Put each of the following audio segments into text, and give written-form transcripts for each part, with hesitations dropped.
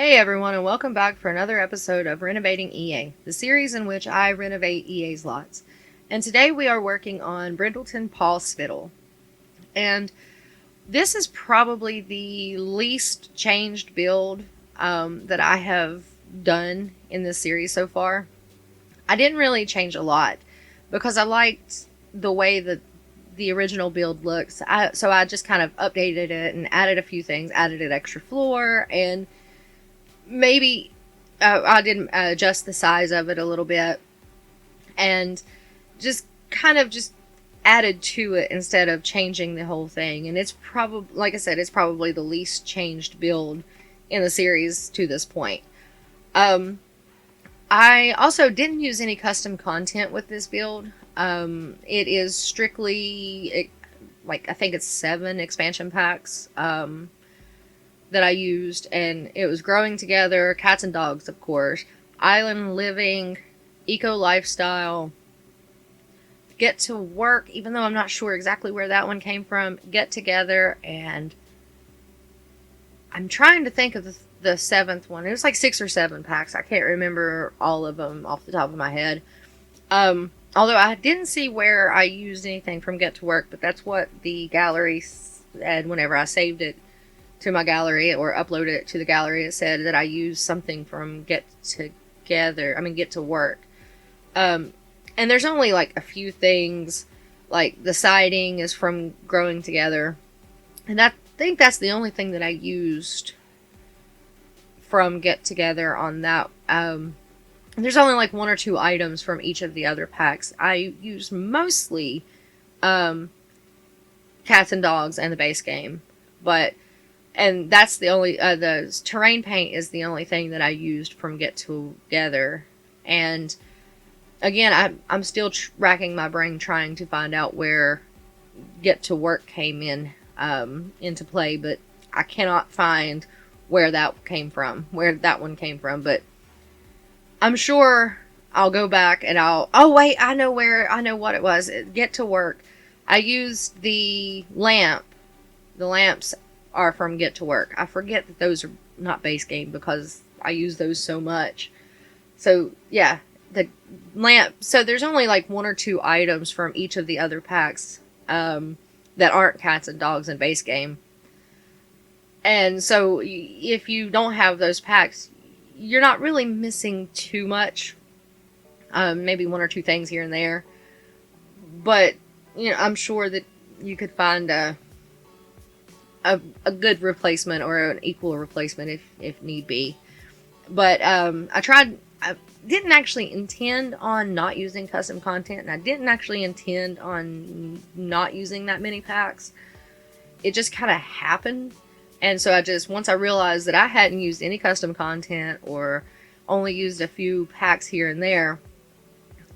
Hey everyone, and welcome back for another episode of Renovating EA, the series in which I renovate EA's lots. And today we are working on Brindleton Pawspital. And this is probably the least changed build that I have done in this series so far. I didn't really change a lot because I liked the way that the original build looks. So I just kind of updated it and added a few things, added an extra floor, and maybe I didn't adjust the size of it a little bit and just kind of just added to it instead of changing the whole thing. And it's probably, like I said, it's probably the least changed build in the series to this point. I also didn't use any custom content with this build. It is strictly, I think it's 7 expansion packs that I used, and it was Growing Together, Cats and Dogs, of course, Island Living, Eco Lifestyle, Get to Work, even though I'm not sure exactly where that one came from, Get Together, and I'm trying to think of the 7th one. It was like 6 or 7 packs. I can't remember all of them off the top of my head. Although I didn't see where I used anything from Get to Work, but that's what the gallery said whenever I saved it to my gallery or uploaded it to the gallery. It said that I used something from Get to Work. And there's only like a few things, like the siding is from Growing Together, and I think that's the only thing that I used from Get Together on that. There's only like 1 or 2 items from each of the other packs. I used mostly Cats and Dogs and the base game, and that's the only, the terrain paint is the only thing that I used from Get Together. And again, I'm still racking my brain trying to find out where Get to Work came into play, but I cannot find where that one came from, but I'm sure I'll go back and oh wait, I know what it was. Get to Work. I used the lamp. The lamps are from Get to Work. I forget that those are not base game because I use those so much. So yeah, the lamp. So there's only like 1 or 2 items from each of the other packs that aren't Cats and Dogs and base game. And so if you don't have those packs, you're not really missing too much. Maybe 1 or 2 things here and there. But I'm sure that you could find a good replacement or an equal replacement if need be. But I didn't actually intend on not using custom content, and I didn't actually intend on not using that many packs. It just kind of happened. And so once I realized that I hadn't used any custom content or only used a few packs here and there,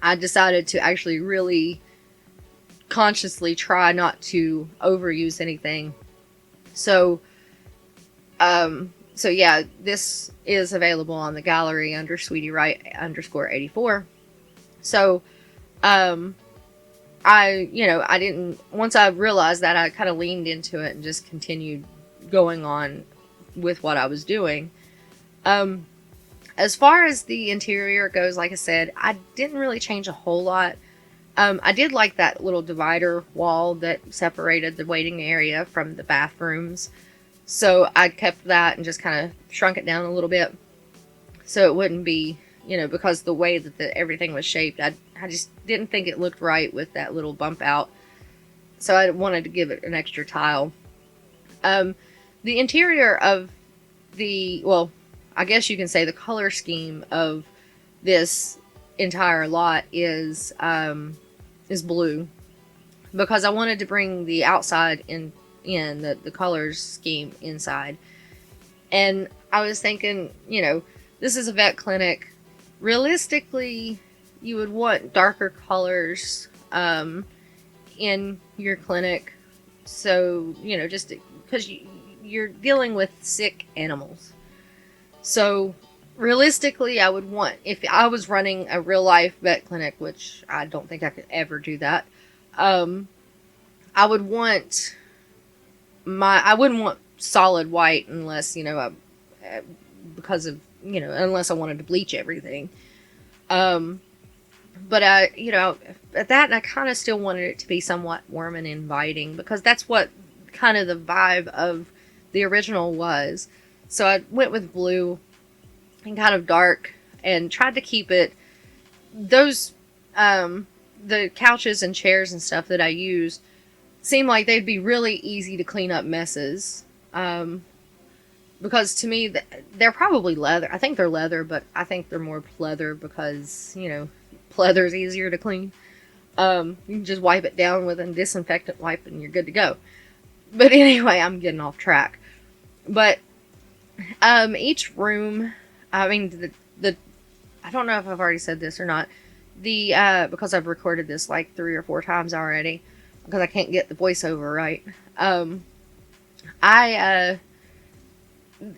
I decided to actually really consciously try not to overuse anything. So yeah, this is available on the gallery under Sweetie Wright _84. So, I didn't, once I realized that, I kind of leaned into it and just continued going on with what I was doing. As far as the interior goes, like I said, I didn't really change a whole lot. I did like that little divider wall that separated the waiting area from the bathrooms. So I kept that and just kind of shrunk it down a little bit. So it wouldn't be, because the way that everything was shaped, I just didn't think it looked right with that little bump out. So I wanted to give it an extra tile. The interior of I guess you can say the color scheme of this entire lot is blue, because I wanted to bring the outside in the colors scheme inside. And I was thinking, this is a vet clinic. Realistically, you would want darker colors in your clinic. So, just because you're dealing with sick animals. So realistically, I would want, if I was running a real life vet clinic, which I don't think I could ever do that, I would want I wouldn't want solid white unless, because of, unless I wanted to bleach everything. But at that, I kind of still wanted it to be somewhat warm and inviting, because that's what kind of the vibe of the original was. So I went with blue and kind of dark, and tried to keep it, those, the couches and chairs and stuff that I used seem like they'd be really easy to clean up messes. Because to me, they're probably leather. I think they're leather, but I think they're more pleather because, pleather's easier to clean. You can just wipe it down with a disinfectant wipe and you're good to go. But anyway, I'm getting off track. But each room, I mean, the I don't know if I've already said this or not. Because I've recorded this like 3 or 4 times already, because I can't get the voiceover right.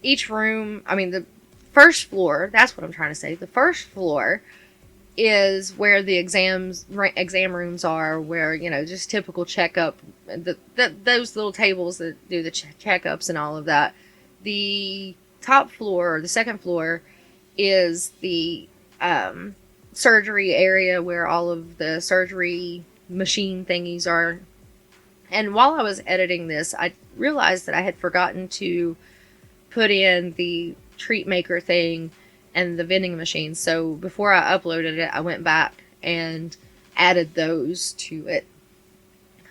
Each room, I mean, the first floor, that's what I'm trying to say. The first floor is where the exam rooms are, where, just typical checkup, those little tables that do the checkups and all of that. The top floor, or the second floor, is the surgery area where all of the surgery machine thingies are. And while I was editing this, I realized that I had forgotten to put in the treat maker thing and the vending machine. So before I uploaded it, I went back and added those to it.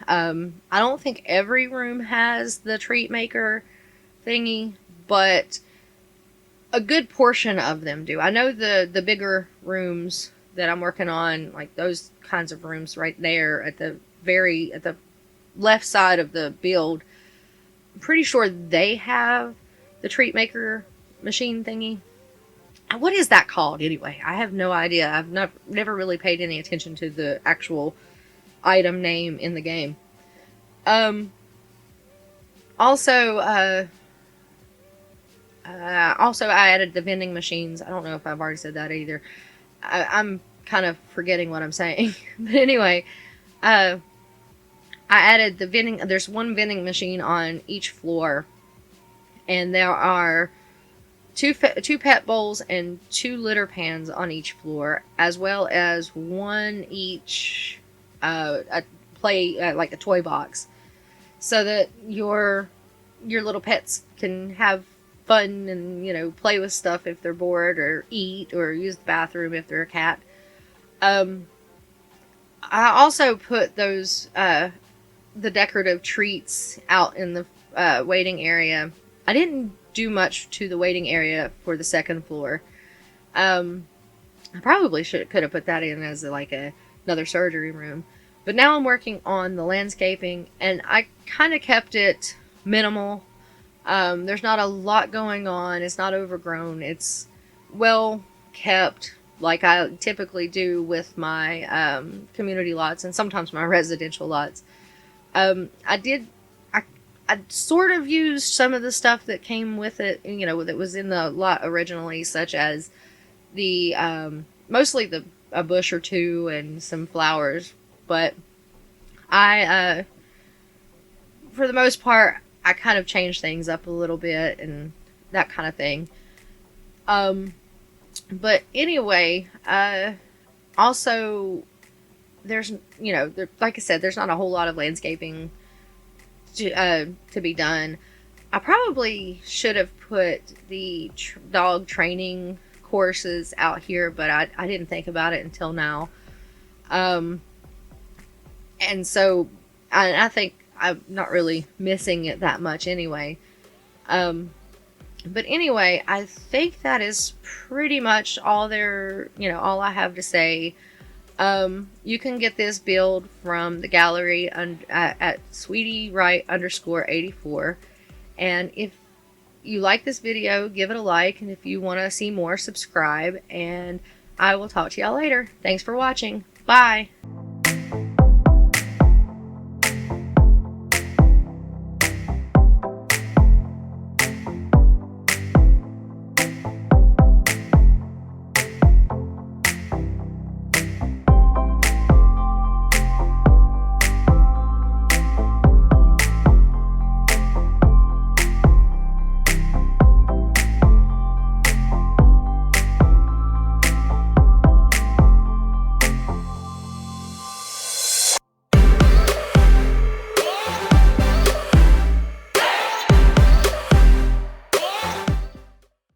I don't think every room has the treat maker thingy, but a good portion of them do. I know the bigger rooms that I'm working on, like those kinds of rooms right there at the left side of the build, I'm pretty sure they have the treat maker machine thingy. What is that called anyway? I have no idea. I've never really paid any attention to the actual item name in the game. Also, I added the vending machines. I don't know if I've already said that either. I'm kind of forgetting what I'm saying. But anyway, I added the vending. There's one vending machine on each floor, and there are two pet bowls and 2 litter pans on each floor, as well as one each a play like a toy box, so that your little pets can have fun and play with stuff if they're bored, or eat, or use the bathroom if they're a cat. I also put those the decorative treats out in the waiting area. I didn't do much to the waiting area for the second floor. I probably could have put that in as another surgery room, but now I'm working on the landscaping, and I kind of kept it minimal. There's not a lot going on. It's not overgrown. It's well kept, like I typically do with my community lots and sometimes my residential lots. I sort of used some of the stuff that came with it, that was in the lot originally, such as the mostly a bush or 2 and some flowers. But I, for the most part, I kind of changed things up a little bit and that kind of thing. But anyway, also there's, like I said, there's not a whole lot of landscaping to be done. I probably should have put the dog training courses out here, but I didn't think about it until now. And so I think I'm not really missing it that much anyway. But anyway, I think that is pretty much all all I have to say. You can get this build from the gallery at SweetieWright_84. And if you like this video, give it a like. And if you want to see more, subscribe. And I will talk to y'all later. Thanks for watching. Bye.